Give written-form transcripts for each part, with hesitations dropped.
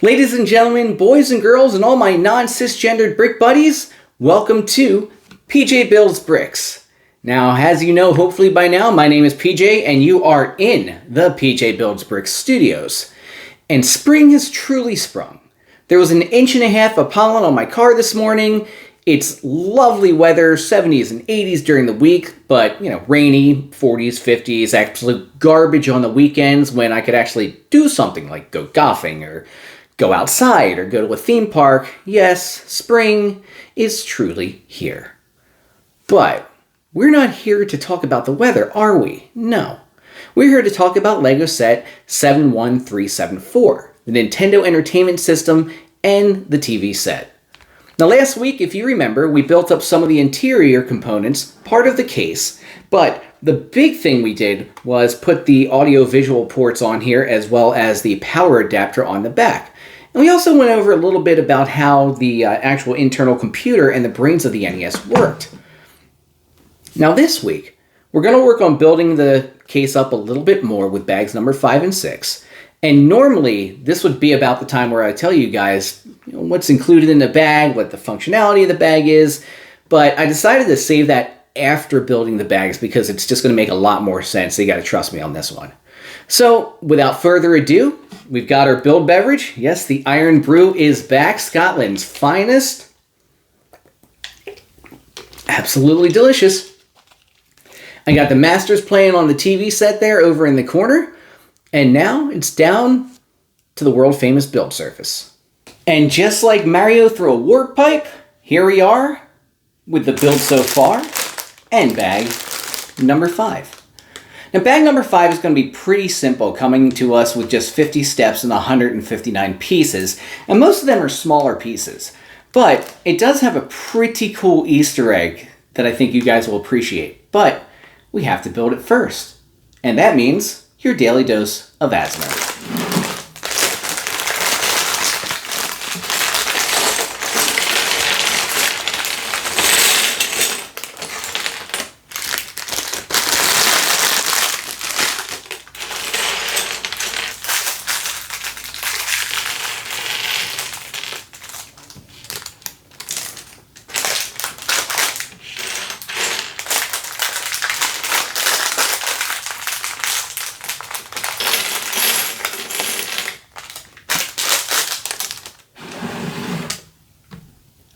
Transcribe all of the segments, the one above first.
Ladies and gentlemen, boys and girls, and all my non-cisgendered brick buddies, welcome to PJ Builds Bricks. Now, as you know, hopefully by now, my name is PJ, and you are in the PJ Builds Bricks studios. And spring has truly sprung. There was 1.5 inches of pollen on my car this morning. It's lovely weather, 70s and 80s during the week, but, rainy, 40s, 50s, absolute garbage on the weekends when I could actually do something like go golfing or go outside or go to a theme park. Yes, spring is truly here. But we're not here to talk about the weather, are we? No. We're here to talk about Lego Set 71374, the Nintendo Entertainment System, and the TV set. Now last week, if you remember, we built up some of the interior components, part of the case, but the big thing we did was put the audio-visual ports on here as well as the power adapter on the back. And we also went over a little bit about how the actual internal computer and the brains of the NES worked. Now this week, we're going to work on building the case up a little bit more with bags number 5 and 6. And normally, this would be about the time where I tell you guys what's included in the bag, what the functionality of the bag is. But I decided to save that after building the bags because it's just going to make a lot more sense. So you got to trust me on this one. So without further ado, we've got our build beverage. Yes, the Iron Brew is back, Scotland's finest. Absolutely delicious. I got the Masters playing on the TV set there over in the corner. And now it's down to the world famous build surface. And just like Mario through a warp pipe, here we are with the build so far and bag number 5. Now, bag number 5 is going to be pretty simple, coming to us with just 50 steps and 159 pieces, and most of them are smaller pieces. But it does have a pretty cool Easter egg that I think you guys will appreciate. But we have to build it first, and that means your daily dose of asthma.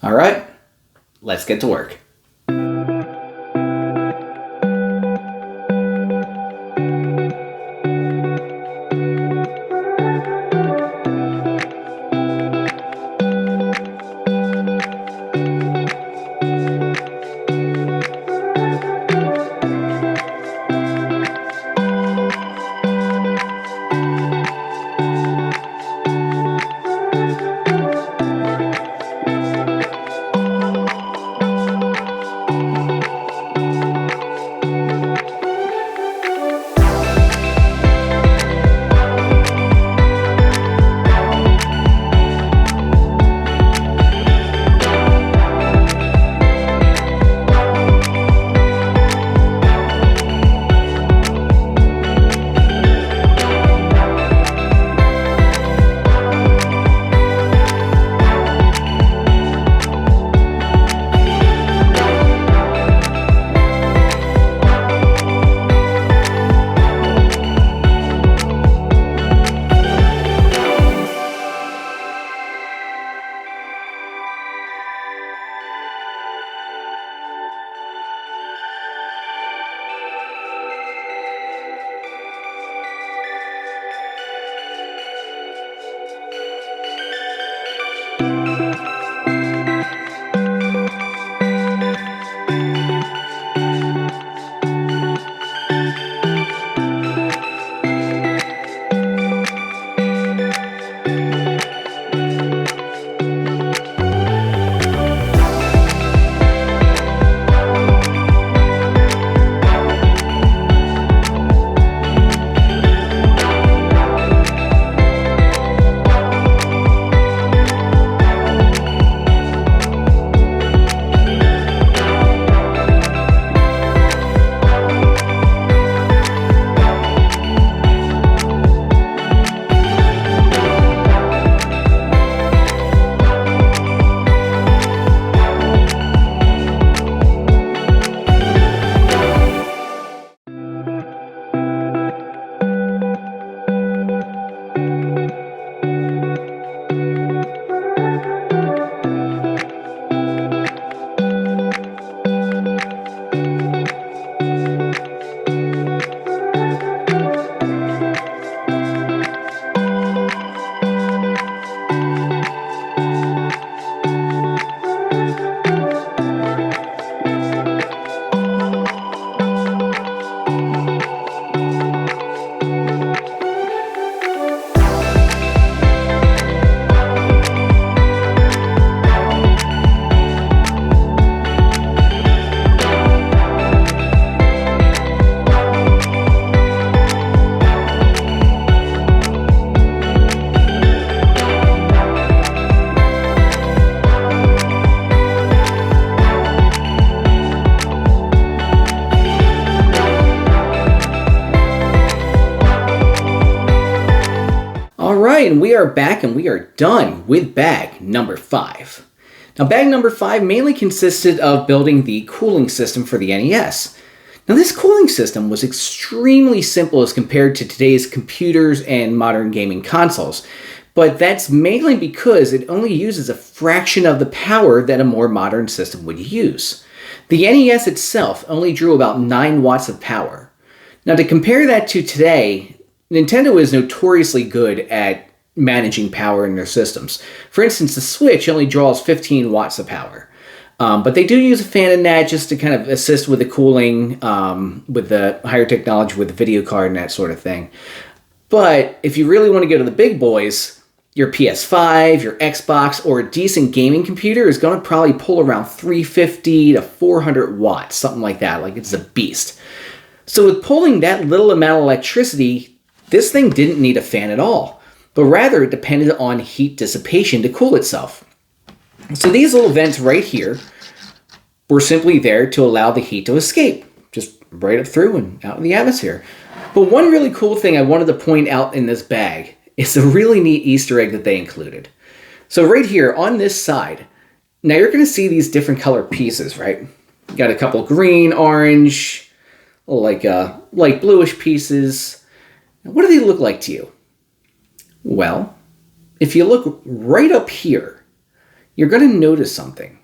All right, let's get to work. and we are back and we are done with bag number 5. Now, bag number 5 mainly consisted of building the cooling system for the NES. Now, this cooling system was extremely simple as compared to today's computers and modern gaming consoles, but that's mainly because it only uses a fraction of the power that a more modern system would use. The NES itself only drew about 9 watts of power. Now, to compare that to today, Nintendo is notoriously good at managing power in their systems. For instance, the Switch only draws 15 watts of power. But they do use a fan and that just to kind of assist with the cooling, with the higher technology, with the video card and that sort of thing. But if you really want to go to the big boys, your PS5, your Xbox, or a decent gaming computer is going to probably pull around 350 to 400 watts, something like that. Like, it's a beast. So with pulling that little amount of electricity, this thing didn't need a fan at all, but rather it depended on heat dissipation to cool itself. So these little vents right here were simply there to allow the heat to escape, just right up through and out in the atmosphere. But one really cool thing I wanted to point out in this bag is a really neat Easter egg that they included. So right here on this side, now you're going to see these different color pieces, right? You got a couple green, orange, like light bluish pieces. What do they look like to you? Well, if you look right up here, you're going to notice something.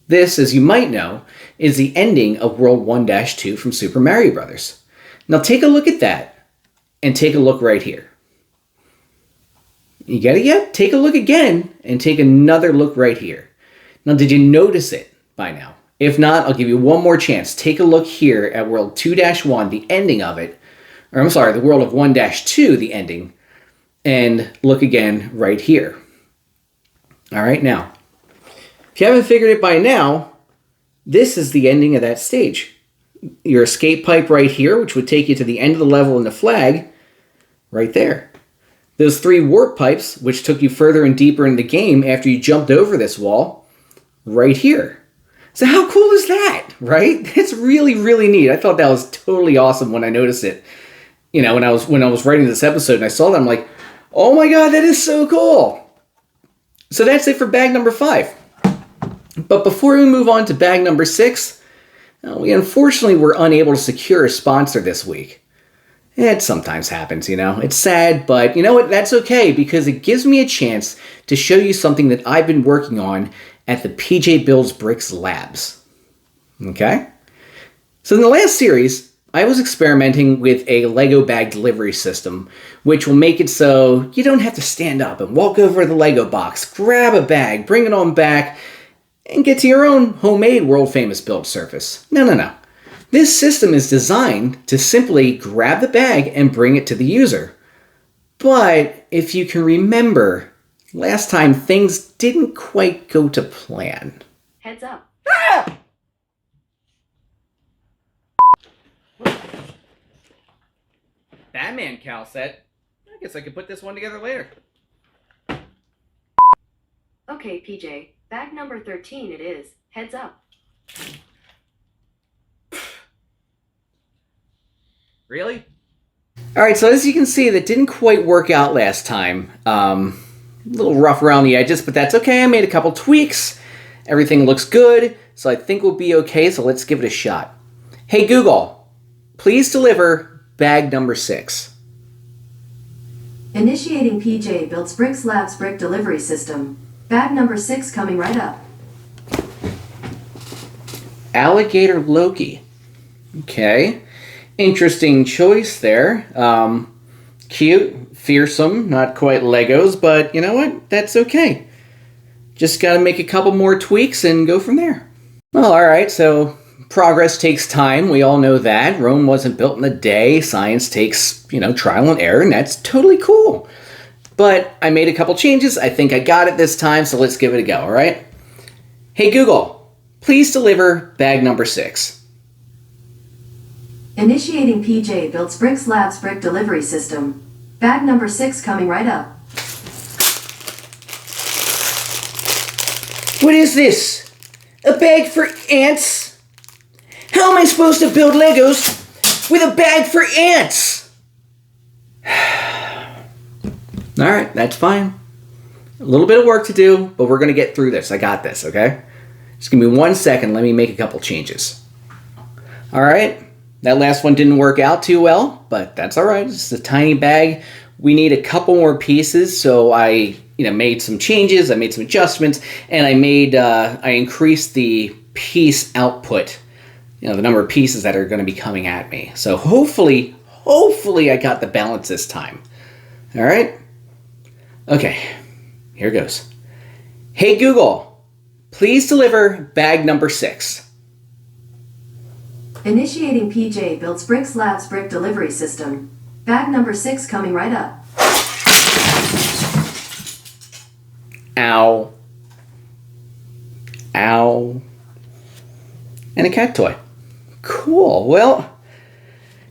This, as you might know, is the ending of World 1-2 from Super Mario Bros. Now take a look at that, and take a look right here. You get it yet? Take a look again, and take another look right here. Now, did you notice it by now? If not, I'll give you one more chance. Take a look here at World 2-1, the ending of it. Or I'm sorry, the World of 1-2, the ending. And look again right here. All right, now, if you haven't figured it by now, this is the ending of that stage. Your escape pipe right here, which would take you to the end of the level in the flag, right there. Those 3 warp pipes, which took you further and deeper in the game after you jumped over this wall, right here. So how cool is that, right? It's really, really neat. I thought that was totally awesome when I noticed it. You know, when I was writing this episode and I saw that, I'm like, oh my god, that is so cool. So that's it for bag number 5. But before we move on to bag number 6, we unfortunately were unable to secure a sponsor this week. It sometimes happens, you know. It's sad, but you know what? That's okay, because it gives me a chance to show you something that I've been working on at the PJ Builds Bricks Labs. Okay? So in the last series, I was experimenting with a Lego bag delivery system, which will make it so you don't have to stand up and walk over to the Lego box, grab a bag, bring it on back, and get to your own homemade world-famous build surface. No. This system is designed to simply grab the bag and bring it to the user. But if you can remember, last time things didn't quite go to plan. Heads up. Ah! Batman Cal set. I guess I could put this one together later. Okay, PJ. Bag number 13 it is. Heads up. Really? Alright, so as you can see, that didn't quite work out last time. A little rough around the edges, but that's okay. I made a couple tweaks. Everything looks good, so I think we'll be okay, so let's give it a shot. Hey Google, please deliver bag number 6. Initiating PJ Builds Bricks Labs Brick Delivery System. Bag number 6 coming right up. Alligator Loki. Okay. Interesting choice there. Cute, fearsome, not quite Legos, but you know what? That's okay. Just gotta make a couple more tweaks and go from there. Well, alright, so progress takes time. We all know that. Rome wasn't built in a day. Science takes, trial and error, and that's totally cool. But I made a couple changes. I think I got it this time, so let's give it a go, alright? Hey Google, please deliver bag number 6. Initiating PJ Builds Bricks Labs Brick Delivery System. Bag number 6 coming right up. What is this? A bag for ants? How am I supposed to build Legos with a bag for ants? All right, that's fine. A little bit of work to do, but we're going to get through this. I got this, okay? Just give me 1 second. Let me make a couple changes. All right, that last one didn't work out too well, but that's all right. It's a tiny bag. We need a couple more pieces, so I made some changes. I made some adjustments, and I increased the piece output, the number of pieces that are going to be coming at me. So hopefully I got the balance this time. All right? Okay, here goes. Hey Google, please deliver bag number 6. Initiating PJ Built Bricks Labs brick delivery system. Bag number 6 coming right up. Ow. Ow. And a cat toy. Cool. Well,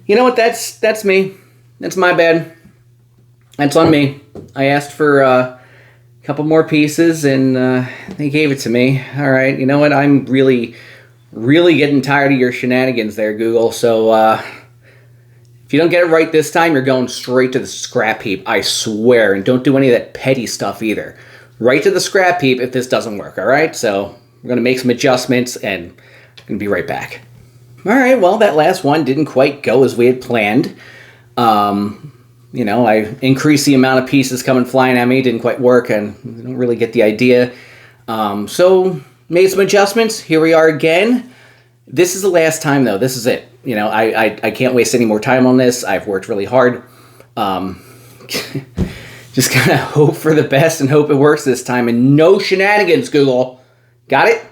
you know what? That's me. That's my bad. That's on me. I asked for a couple more pieces, and they gave it to me. All right. You know what? I'm really getting tired of your shenanigans there, Google. So if you don't get it right this time, you're going straight to the scrap heap. I swear. And don't do any of that petty stuff either. Right to the scrap heap if this doesn't work. All right. So we're going to make some adjustments, and I'm going to be right back. All right. Well, that last one didn't quite go as we had planned. I increased the amount of pieces coming flying at me. Didn't quite work, and I don't really get the idea. So made some adjustments. Here we are again. This is the last time, though. This is it. I can't waste any more time on this. I've worked really hard. Just kind of hope for the best and hope it works this time. And no shenanigans, Google. Got it?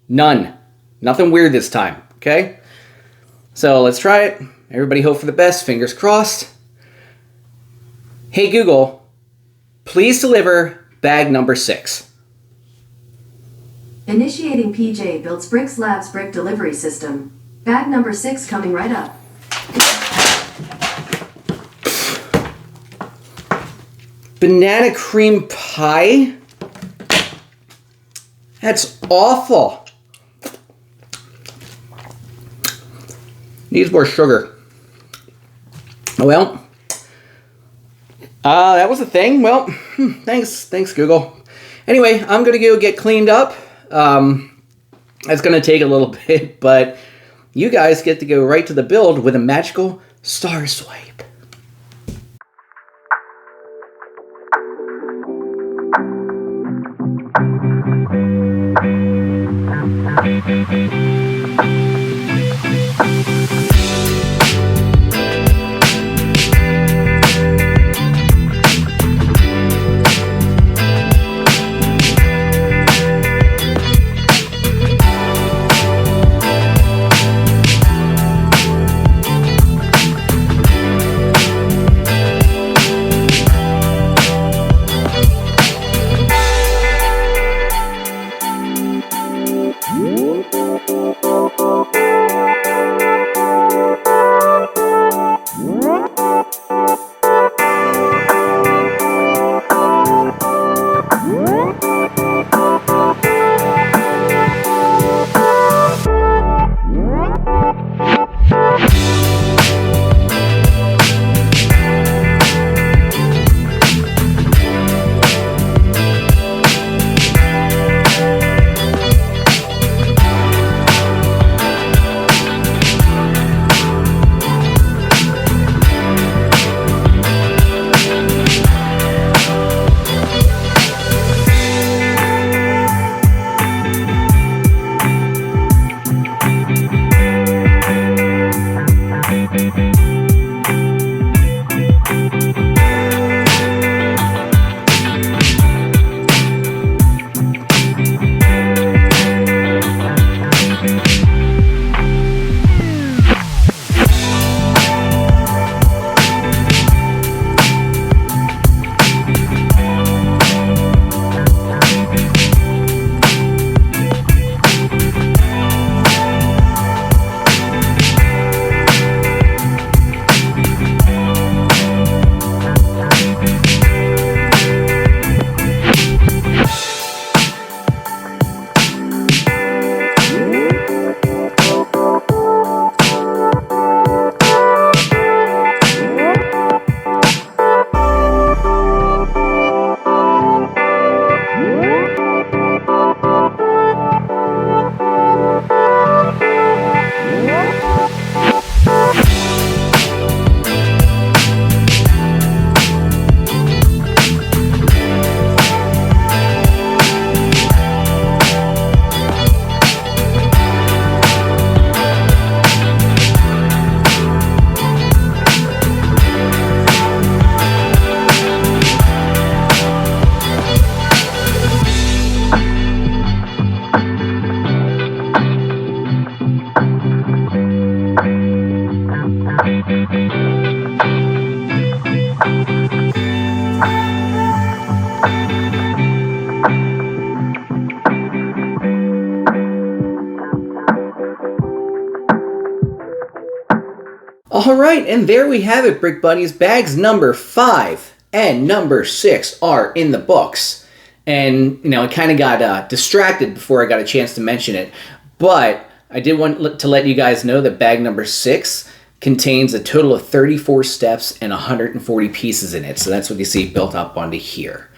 None. Nothing weird this time. Okay? So let's try it. Everybody hope for the best. Fingers crossed. Hey Google, please deliver bag number 6. Initiating PJ Built Bricks Labs brick delivery system. Bag number 6 coming right up. Banana cream pie? That's awful. Needs more sugar. Well, that was a thing. Well, thanks Google. Anyway, I'm gonna go get cleaned up. It's gonna take a little bit, but you guys get to go right to the build with a magical star swipe. All right, and there we have it, Brick Buddies. Bags number 5 and number 6 are in the books. And, I kind of got distracted before I got a chance to mention it. But I did want to let you guys know that bag number 6 contains a total of 34 steps and 140 pieces in it. So that's what you see built up onto here.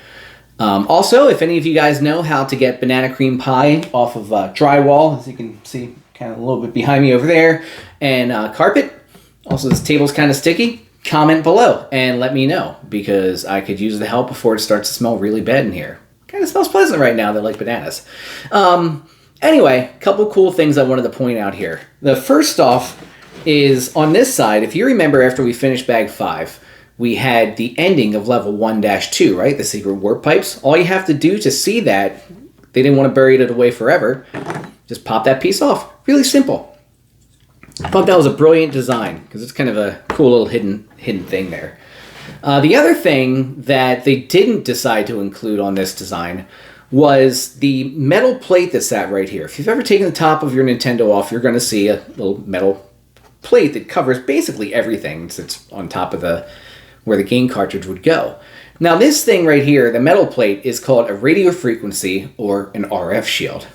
Also, if any of you guys know how to get banana cream pie off of drywall, as you can see kind of a little bit behind me over there, and carpet, also this table's kind of sticky, comment below and let me know, because I could use the help before it starts to smell really bad in here. Kind of smells pleasant right now. They're like bananas. Anyway, a couple cool things I wanted to point out here. The first off is on this side, if you remember after we finished bag 5, we had the ending of level 1-2, right? The secret warp pipes. All you have to do to see that, they didn't want to bury it away forever, just pop that piece off. Really simple. I thought that was a brilliant design because it's kind of a cool little hidden thing there. The other thing that they didn't decide to include on this design was the metal plate that sat right here. If you've ever taken the top of your Nintendo off, you're going to see a little metal plate that covers basically everything. It's on top of where the game cartridge would go. Now this thing right here, the metal plate, is called a radio frequency or an RF shield.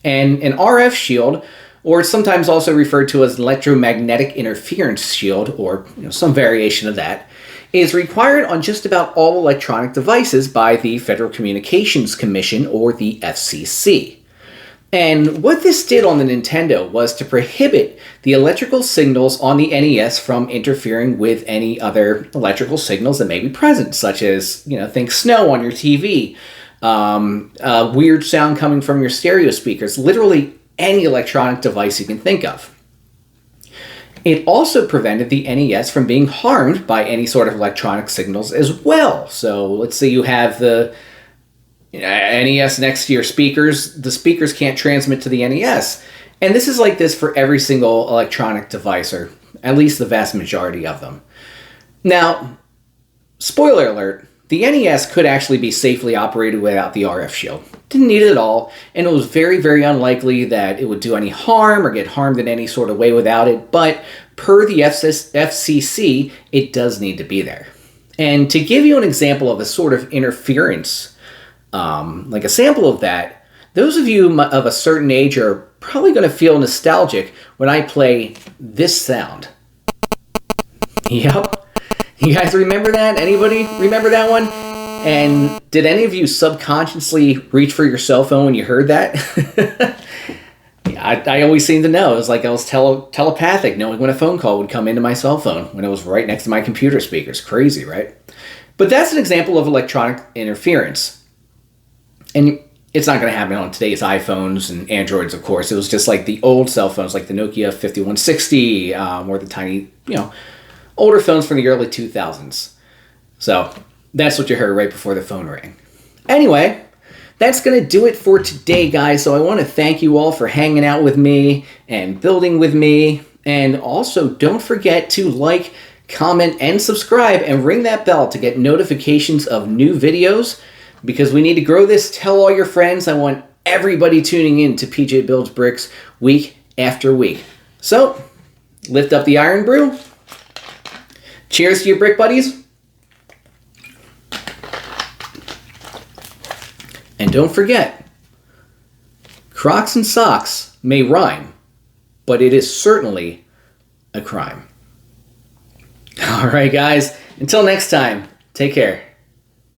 And an RF shield, or it's sometimes also referred to as an electromagnetic interference shield, or some variation of that, is required on just about all electronic devices by the Federal Communications Commission, or the FCC. And what this did on the Nintendo was to prohibit the electrical signals on the NES from interfering with any other electrical signals that may be present, such as, think snow on your TV, weird sound coming from your stereo speakers, literally any electronic device you can think of. It also prevented the NES from being harmed by any sort of electronic signals as well. So let's say you have the NES next to your speakers. The speakers can't transmit to the NES. And this is like this for every single electronic device, or at least the vast majority of them. Now, spoiler alert, the NES could actually be safely operated without the RF shield. Didn't need it at all, and it was very, very unlikely that it would do any harm or get harmed in any sort of way without it, but per the FCC, it does need to be there. And to give you an example of a sort of interference, like a sample of that, those of you of a certain age are probably going to feel nostalgic when I play this sound. Yep. You guys remember that? Anybody remember that one? And did any of you subconsciously reach for your cell phone when you heard that? Yeah, I always seem to know. It was like I was telepathic, knowing when a phone call would come into my cell phone when it was right next to my computer speakers. Crazy, right? But that's an example of electronic interference. And it's not going to happen on today's iPhones and Androids, of course. It was just like the old cell phones, like the Nokia 5160, or the tiny, older phones from the early 2000s. So that's what you heard right before the phone rang. Anyway, that's going to do it for today, guys. So I want to thank you all for hanging out with me and building with me. And also, don't forget to like, comment, and subscribe, and ring that bell to get notifications of new videos, because we need to grow this. Tell all your friends. I want everybody tuning in to PJ Builds Bricks week after week. So, lift up the iron brew. Cheers to you, brick buddies. And don't forget, Crocs and socks may rhyme, but it is certainly a crime. All right, guys. Until next time, take care.